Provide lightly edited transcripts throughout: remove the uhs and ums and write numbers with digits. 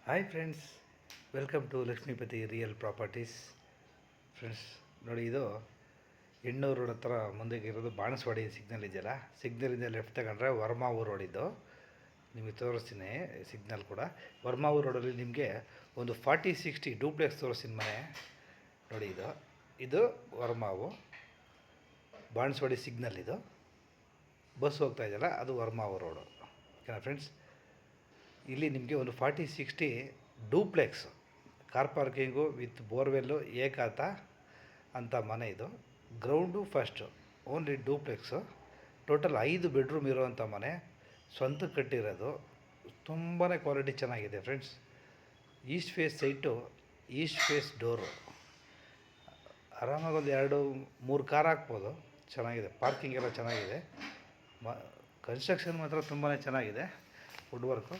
Hi friends, welcome to Lakshmipathi real properties. Friends ನೋಡಿ, ಇದು ಎಣ್ಣೂರು road ಹತ್ರ ಮುಂದೆಗೆ ಇರೋದು ಬಾಣಸವಾಡಿ ಸಿಗ್ನಲ್ ಇದೆಯಲ್ಲ, ಸಿಗ್ನಲಿಂದ ಲೆಫ್ಟ್ ತಗೊಂಡ್ರೆ ವರ್ಮಾವೂರು ರೋಡ್. ಇದು ನಿಮಗೆ ತೋರಿಸ್ತೀನಿ ಸಿಗ್ನಲ್ ಕೂಡ. ವರ್ಮಾವೂರು ರೋಡಲ್ಲಿ ನಿಮಗೆ ಒಂದು 40-60 ಡೂಪ್ಲೆಕ್ಸ್ ತೋರಿಸ್ತೀನಿ ಮನೆ ನೋಡಿ. ಇದು ವರ್ಮಾವು ಬಾಣಸವಾಡಿ ಸಿಗ್ನಲ್. ಇದು ಬಸ್ ಹೋಗ್ತಾ ಇದೆಯಲ್ಲ, ಅದು ವರ್ಮಾವೂರು ರೋಡು. ಓಕೆನಾ ಫ್ರೆಂಡ್ಸ್? ಇಲ್ಲಿ ನಿಮಗೆ ಒಂದು 40-60 duplex, car parking with borewell ಏಕಾತ ಅಂತ ಮನೆ. ಇದು ground first, only duplex. Total 5 bedroom ಇರೋವಂಥ ಮನೆ, ಸ್ವಂತಕ್ಕೆ ಕಟ್ಟಿರೋದು. ತುಂಬಾ ಕ್ವಾಲಿಟಿ ಚೆನ್ನಾಗಿದೆ friends. East face site, east face door. ಆರಾಮಾಗಿ ಒಂದು 2-3 ಕಾರ್ ಹಾಕ್ಬೋದು. ಚೆನ್ನಾಗಿದೆ, ಪಾರ್ಕಿಂಗ್ ಎಲ್ಲ ಚೆನ್ನಾಗಿದೆ. ಕನ್ಸ್ಟ್ರಕ್ಷನ್ ಮಾತ್ರ ತುಂಬಾ ಚೆನ್ನಾಗಿದೆ. ವುಡ್ ವರ್ಕು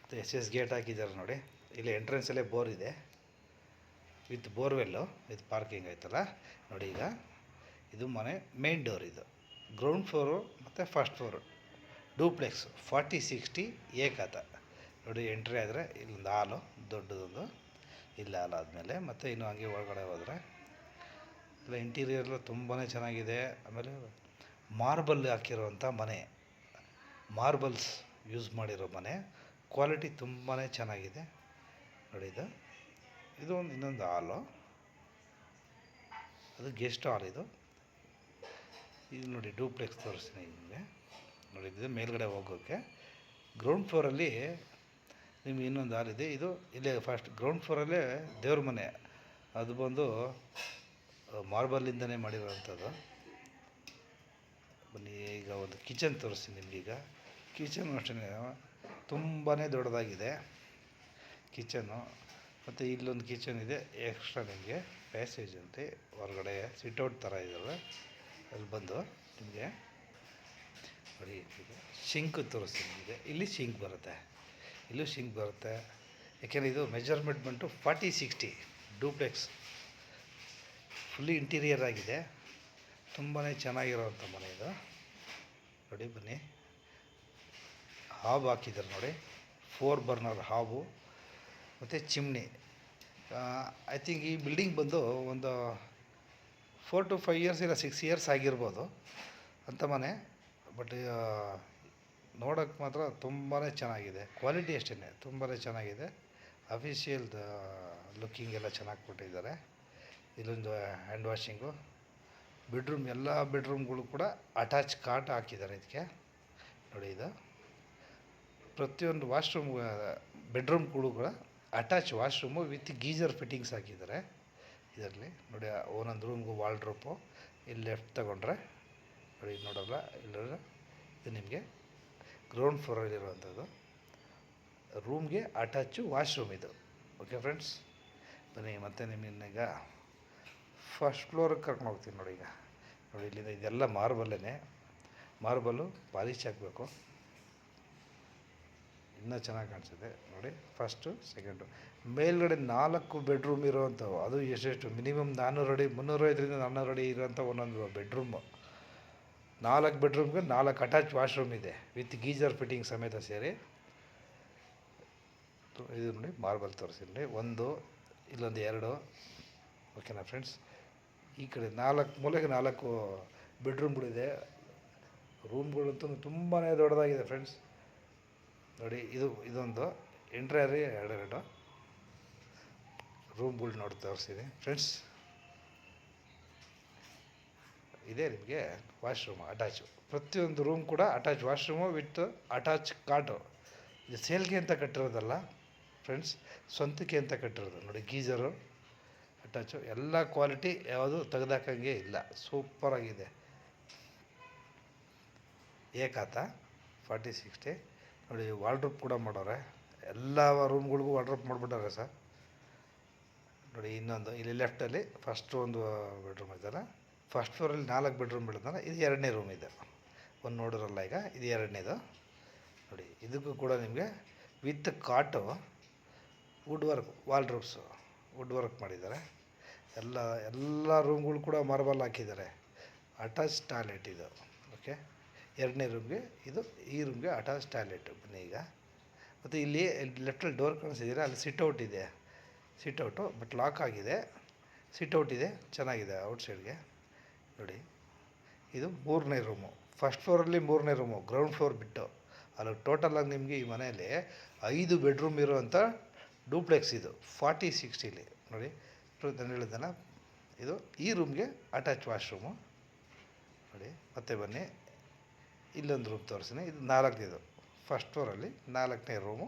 ಮತ್ತು SS ಗೇಟ್ ಹಾಕಿದ್ದಾರೆ ನೋಡಿ. ಇಲ್ಲಿ ಎಂಟ್ರೆನ್ಸಲ್ಲೇ ಬೋರ್ ಇದೆ, ವಿತ್ ಬೋರ್ವೆಲ್ಲು ವಿತ್ ಪಾರ್ಕಿಂಗ್ ಆಯ್ತಲ್ಲ ನೋಡಿ. ಈಗ ಇದು ಮನೆ ಮೇನ್ ಡೋರ್. ಇದು ಗ್ರೌಂಡ್ ಫ್ಲೋರು ಮತ್ತು ಫಸ್ಟ್ ಫ್ಲೋರು ಡೂಪ್ಲೆಕ್ಸ್ 40-60 ಏಕಾತ ನೋಡಿ. ಎಂಟ್ರಿ ಆದರೆ ಇಲ್ಲೊಂದು ಹಾಲು ದೊಡ್ಡದೊಂದು, ಇಲ್ಲ ಹಾಲು ಆದಮೇಲೆ ಮತ್ತು ಇನ್ನು ಹಂಗೆ ಒಳಗಡೆ ಹೋದರೆ ಇಲ್ಲ ಇಂಟೀರಿಯರ್ಲು ತುಂಬಾ ಚೆನ್ನಾಗಿದೆ. ಆಮೇಲೆ ಮಾರ್ಬಲ್ ಹಾಕಿರೋವಂಥ ಮನೆ, ಮಾರ್ಬಲ್ಸ್ ಯೂಸ್ ಮಾಡಿರೋ ಮನೆ. ಕ್ವಾಲಿಟಿ ತುಂಬಾ ಚೆನ್ನಾಗಿದೆ ನೋಡಿ. ಇದು ಒಂದು ಇನ್ನೊಂದು ಹಾಲು, ಅದು ಗೆಸ್ಟ್ ಹಾಲ್. ಇದು ನೋಡಿ ಡೂಪ್ಲೆಕ್ಸ್ ತೋರಿಸ್ತೀನಿ ನಿಮಗೆ ನೋಡಿ. ಇದು ಮೇಲ್ಗಡೆ ಹೋಗೋಕ್ಕೆ ಗ್ರೌಂಡ್ ಫ್ಲೋರಲ್ಲಿ ನಿಮ್ಗೆ ಇನ್ನೊಂದು ಹಾಲ್ ಇದೆ. ಇದು ಇಲ್ಲೇ ಫಸ್ಟ್ ಗ್ರೌಂಡ್ ಫ್ಲೋರಲ್ಲೇ ದೇವ್ರ ಮನೆ, ಅದು ಬಂದು ಮಾರ್ಬಲ್ಲಿಂದನೇ ಮಾಡಿರೋವಂಥದ್ದು. ಬನ್ನಿ ಈಗ ಒಂದು ಕಿಚನ್ ತೋರಿಸ್ತೀನಿ ನಿಮಗೀಗ. ಕಿಚನ್ ಅಷ್ಟೇ ತುಂಬಾ ದೊಡ್ಡದಾಗಿದೆ ಕಿಚನ್ನು. ಮತ್ತು ಇಲ್ಲೊಂದು ಕಿಚನ್ ಇದೆ ಎಕ್ಸ್ಟ್ರಾ ನಿಮಗೆ ಪ್ಯಾಸೇಜ್ ಅಂತ, ಹೊರಗಡೆ ಸಿಟ್ಔಟ್ ಥರ ಇದ್ದಾವೆ. ಅಲ್ಲಿ ಬಂದು ನಿಮಗೆ ನೋಡಿ ಶಿಂಕ್ ತೋರಿಸ್ತೀನಿ ನಿಮಗೆ. ಇಲ್ಲಿ ಶಿಂಕ್ ಬರುತ್ತೆ, ಇಲ್ಲೂ ಶಿಂಕ್ ಬರುತ್ತೆ. ಯಾಕೆಂದರೆ ಇದು ಮೆಜರ್ಮೆಂಟ್ ಬಂತು 40-60 ಡೂಪ್ಲೆಕ್ಸ್, ಫುಲ್ಲಿ ಇಂಟೀರಿಯರ್ ಆಗಿದೆ. ತುಂಬಾ ಚೆನ್ನಾಗಿರೋವಂಥ ಮನೆ ಇದು ನೋಡಿ. ಬನ್ನಿ, ಹಾಬ್ ಹಾಕಿದ್ದಾರೆ ನೋಡಿ, 4 ಬರ್ನರ್ ಹಾಬು ಮತ್ತು ಚಿಮ್ನಿ. ಐ ಥಿಂಕ್ ಈ ಬಿಲ್ಡಿಂಗ್ ಬಂದು ಒಂದು 4 to 5 years ಇಲ್ಲ 6 years ಆಗಿರ್ಬೋದು ಅಂತ ಮನೆ. ಬಟ್ ನೋಡೋಕ್ಕೆ ಮಾತ್ರ ತುಂಬಾ ಚೆನ್ನಾಗಿದೆ. ಕ್ವಾಲಿಟಿ ಅಷ್ಟೇ ತುಂಬಾ ಚೆನ್ನಾಗಿದೆ. ಅಫಿಷಿಯಲ್ ಲುಕ್ಕಿಂಗ್ ಎಲ್ಲ ಚೆನ್ನಾಗಿ ಕೊಟ್ಟಿದ್ದಾರೆ. ಇಲ್ಲೊಂದು ಹ್ಯಾಂಡ್ ವಾಷಿಂಗು, ಬೆಡ್ರೂಮ್, ಎಲ್ಲ ಬೆಡ್ರೂಮ್ಗಳು ಕೂಡ ಅಟ್ಯಾಚ್ ಕಾಟ್ ಹಾಕಿದ್ದಾರೆ ಇದಕ್ಕೆ ನೋಡಿ. ಇದು ಪ್ರತಿಯೊಂದು ವಾಶ್ರೂಮ್, ಬೆಡ್ರೂಮ್ಗಳು ಕೂಡ attach washroom with geyser fittings ಹಾಕಿದ್ದಾರೆ ಇದರಲ್ಲಿ ನೋಡಿ. ಒಂದೊಂದು ರೂಮ್ಗೂ ವಾಲ್ಡ್ರೋಪು. ಇಲ್ಲಿ ಲೆಫ್ಟ್ ತಗೊಂಡ್ರೆ ನೋಡಿ, ನೋಡೋಲ್ಲ ಇಲ್ಲ, ಇದು ನಿಮಗೆ ಗ್ರೌಂಡ್ ಫ್ಲೋರಲ್ಲಿರುವಂಥದ್ದು ರೂಮ್ಗೆ ಅಟ್ಯಾಚು ವಾಶ್ರೂಮ್ ಇದು. ಓಕೆ ಫ್ರೆಂಡ್ಸ್, ಬನ್ನಿ ಮತ್ತೆ ನಿಮ್ಮನ್ನೀಗ ಫಸ್ಟ್ ಫ್ಲೋರಿಗೆ ಕರ್ಕೊಂಡು ಹೋಗ್ತೀನಿ ನೋಡಿ. ಈಗ ನೋಡಿ, ಇಲ್ಲಿಂದ ಇದೆಲ್ಲ ಮಾರ್ಬಲ್ಲೇ, ಮಾರ್ಬಲ್ಲು ಪಾಲಿಶ್ ಹಾಕಬೇಕು, ಇನ್ನೂ ಚೆನ್ನಾಗಿ ಕಾಣಿಸುತ್ತೆ ನೋಡಿ. ಫಸ್ಟು ಸೆಕೆಂಡು ಮೇಲ್ಗಡೆ 4 ಬೆಡ್ರೂಮ್ ಇರೋವಂಥವು. ಅದು ಎಷ್ಟೆಷ್ಟು ಮಿನಿಮಮ್ 400 ಅಡಿ, 350 to 400 ಅಡಿ ಇರೋಂಥ ಒಂದೊಂದು ಬೆಡ್ರೂಮು. 4 ಬೆಡ್ರೂಮ್ಗೆ 4 ಅಟ್ಯಾಚ್ ವಾಶ್ರೂಮ್ ಇದೆ ವಿತ್ ಗೀಜರ್ ಫಿಟ್ಟಿಂಗ್ ಸಮೇತ ಸೇರಿ. ಇದು ನೋಡಿ ಮಾರ್ಬಲ್ ತೋರಿಸಿಲ್ಲ, ಒಂದು ಇಲ್ಲೊಂದು 2. ಓಕೆನಾ ಫ್ರೆಂಡ್ಸ್? ಈ ಕಡೆ 4 ಮೂಲೆಗೆ 4 ಬೆಡ್ರೂಮ್ಗಳಿದೆ. ರೂಮ್ಗಳಂತೂ ತುಂಬಾ ದೊಡ್ಡದಾಗಿದೆ ಫ್ರೆಂಡ್ಸ್ ನೋಡಿ. ಇದೊಂದು ಎಂಟ್ರಿ 2 ರೂಮ್ಗಳು ನೋಡಿ ತೋರಿಸಿದೆ ಫ್ರೆಂಡ್ಸ್. ಇದೇ ನಿಮಗೆ ವಾಶ್ರೂಮ್ ಅಟ್ಯಾಚು. ಪ್ರತಿಯೊಂದು ರೂಮ್ ಕೂಡ ಅಟ್ಯಾಚ್ ವಾಶ್ರೂಮು ವಿತ್ ಅಟ್ಯಾಚ್ ಕಾಟು. ಇದು ಸೇಲ್ಗೆ ಅಂತ ಕಟ್ಟಿರೋದಲ್ಲ ಫ್ರೆಂಡ್ಸ್, ಸ್ವಂತಕ್ಕೆ ಅಂತ ಕಟ್ಟಿರೋದು ನೋಡಿ. ಗೀಜರು ಅಟ್ಯಾಚು, ಎಲ್ಲ ಕ್ವಾಲಿಟಿ, ಯಾವುದು ತೆಗೆದಾಕಂಗೆ ಇಲ್ಲ. ಸೂಪರಾಗಿದೆ. ಏಕಾತ 40-60 ನೋಡಿ. ವಾರ್ಡ್ರೋಪ್ ಕೂಡ ಮಾಡೋರೆ, ಎಲ್ಲ ರೂಮ್ಗಳಿಗೂ ವಾರ್ಡ್ರೋಪ್ ಮಾಡಿಬಿಟ್ಟಾರೆ ಸರ್ ನೋಡಿ. ಇನ್ನೊಂದು ಇಲ್ಲಿ ಲೆಫ್ಟಲ್ಲಿ ಫಸ್ಟು ಒಂದು ಬೆಡ್ರೂಮ್ ಇದೆಯಲ್ಲ, ಫಸ್ಟ್ ಫ್ಲೋರಲ್ಲಿ 4 ಬೆಡ್ರೂಮ್ ಬೀಳುತ್ತಲ್ಲ, ಇದು 2ನೇ ರೂಮ್ ಇದೆ. ಒಂದು ನೋಡಿರಲ್ಲ ಈಗ, ಇದು 2ನೇದು ನೋಡಿ. ಇದಕ್ಕೂ ಕೂಡ ನಿಮಗೆ ವಿತ್ ಕಾಟು, ವುಡ್ ವರ್ಕ್, ವಾಲ್ಡ್ರೋಬ್ಸು ವುಡ್ ವರ್ಕ್ ಮಾಡಿದ್ದಾರೆ. ಎಲ್ಲ ರೂಮ್ಗಳು ಕೂಡ ಮಾರ್ಬಲ್ ಹಾಕಿದ್ದಾರೆ. ಅಟ್ಯಾಚ್ ಟಾಯ್ಲೆಟ್ ಇದು. ಓಕೆ, 2ನೇ ರೂಮ್ಗೆ ಇದು, ಈ ರೂಮ್ಗೆ ಅಟ್ಯಾಚ್ ಟಾಯ್ಲೆಟು. ಬನ್ನಿ ಈಗ ಮತ್ತು ಇಲ್ಲಿ ಲೆಫ್ಟಲ್ಲಿ ಡೋರ್ ಕಾಣಿಸಿದ್ದೀರಾ, ಅಲ್ಲಿ ಸಿಟ್ಔಟ್ ಇದೆ. ಸಿಟ್ಔಟು ಬಟ್ ಲಾಕ್ ಆಗಿದೆ. ಸಿಟ್ಔಟ್ ಇದೆ, ಚೆನ್ನಾಗಿದೆ ಔಟ್ಸೈಡ್ಗೆ. ನೋಡಿ, ಇದು 3ನೇ ರೂಮು. ಫಸ್ಟ್ ಫ್ಲೋರಲ್ಲಿ 3ನೇ ರೂಮು, ಗ್ರೌಂಡ್ ಫ್ಲೋರ್ ಬಿಟ್ಟು. ಅಲ್ಲಿ ಟೋಟಲಾಗಿ ನಿಮಗೆ ಈ ಮನೆಯಲ್ಲಿ 5 ಬೆಡ್ರೂಮ್ ಇರೋವಂಥ ಡೂಪ್ಲೆಕ್ಸ್ ಇದು 40/60ಲಿ. ನೋಡಿ, ನಾನು ಹೇಳಿದ್ದೆಲ್ಲ, ಇದು ಈ ರೂಮ್ಗೆ ಅಟ್ಯಾಚ್ ವಾಶ್ರೂಮು. ನೋಡಿ, ಮತ್ತೆ ಬನ್ನಿ, ಇಲ್ಲೊಂದು ರೂಮ್ ತೋರಿಸ್ತೀನಿ. ಇದು 4ನೇದು, ಫಸ್ಟ್ ಫ್ಲೋರಲ್ಲಿ 4ನೇ ರೂಮು.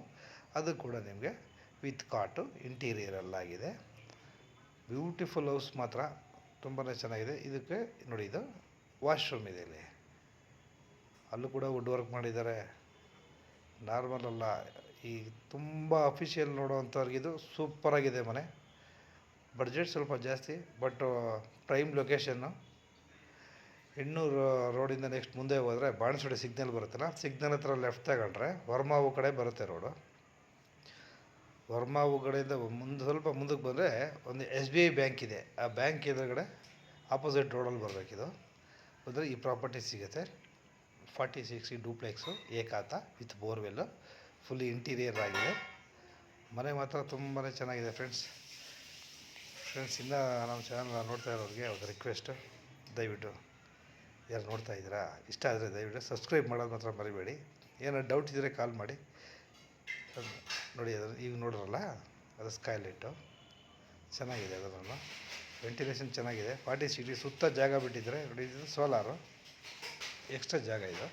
ಅದು ಕೂಡ ನಿಮಗೆ ವಿತ್ ಕಾಟು ಇಂಟೀರಿಯರಲ್ಲಾಗಿದೆ. ಬ್ಯೂಟಿಫುಲ್ ಹೌಸ್ ಮಾತ್ರ, ತುಂಬಾ ಚೆನ್ನಾಗಿದೆ. ಇದಕ್ಕೆ ನೋಡಿ, ಇದು ವಾಶ್ರೂಮ್ ಇದೆ. ಇಲ್ಲಿ ಅಲ್ಲೂ ಕೂಡ ವುಡ್ ವರ್ಕ್ ಮಾಡಿದ್ದಾರೆ. ನಾರ್ಮಲ್ ಅಲ್ಲ, ಈ ತುಂಬ ಅಫಿಷಿಯಲ್ ನೋಡೋವಂಥವ್ರಿಗೆ ಇದು ಸೂಪರಾಗಿದೆ ಮನೆ. ಬಡ್ಜೆಟ್ ಸ್ವಲ್ಪ ಜಾಸ್ತಿ, ಬಟ್ ಪ್ರೈಮ್ ಲೊಕೇಶನ್ನು. ಹೆಣ್ಣೂರು ರೋಡಿಂದ ನೆಕ್ಸ್ಟ್ ಮುಂದೆ ಹೋದರೆ ಬಾಣಸ್ವಾಡಿ ಸಿಗ್ನಲ್ ಬರುತ್ತಲ್ಲ, ಸಿಗ್ನಲ್ ಹತ್ರ ಲೆಫ್ಟ್ ತಗೊಂಡ್ರೆ ವರ್ಮಾವು ಕಡೆ ಬರುತ್ತೆ ರೋಡು. ವರ್ಮಾವು ಕಡೆಯಿಂದ ಸ್ವಲ್ಪ ಮುಂದಕ್ಕೆ ಬಂದರೆ ಒಂದು SBI ಬ್ಯಾಂಕ್ ಇದೆ. ಆ ಬ್ಯಾಂಕ್ ಎದುರುಗಡೆ ಆಪೋಸಿಟ್ ರೋಡಲ್ಲಿ ಬರಬೇಕಿದು. ಅಂದರೆ ಈ ಪ್ರಾಪರ್ಟಿ ಸಿಗುತ್ತೆ. 40/60 ಡೂಪ್ಲೆಕ್ಸು, ಏಕಾತ ವಿತ್ ಬೋರ್ವೆಲ್ಲು, ಫುಲ್ಲಿ ಇಂಟೀರಿಯರ್ ಆಗಿದೆ. ಮನೆ ಮಾತ್ರ ತುಂಬಾ ಚೆನ್ನಾಗಿದೆ ಫ್ರೆಂಡ್ಸ್. ಇನ್ನೂ ನಮ್ಮ ಚಾನಲ್ನ ನೋಡ್ತಾ ಇರೋರಿಗೆ ಒಂದು ರಿಕ್ವೆಸ್ಟು, ದಯವಿಟ್ಟು ಯಾರು ನೋಡ್ತಾ ಇದ್ದೀರಾ, ಇಷ್ಟ ಆದರೆ ದಯವಿಟ್ಟು ಸಬ್ಸ್ಕ್ರೈಬ್ ಮಾಡೋದು ಮಾತ್ರ ಮರಿಬೇಡಿ. ಏನಾದ್ರು ಡೌಟ್ ಇದ್ದರೆ ಕಾಲ್ ಮಾಡಿ. ನೋಡಿ, ಅದನ್ನು ಈಗ ನೋಡಿರಲ್ಲ, ಅದು ಸ್ಕೈಲೈಟು ಚೆನ್ನಾಗಿದೆ. ಅದನ್ನು ವೆಂಟಿಲೇಷನ್ ಚೆನ್ನಾಗಿದೆ. 40/60 ಸುತ್ತ ಜಾಗ ಬಿಟ್ಟಿದ್ದಾರೆ. ನೋಡಿ, ಇದು ಸೋಲಾರು, ಎಕ್ಸ್ಟ್ರಾ ಜಾಗ ಇದು.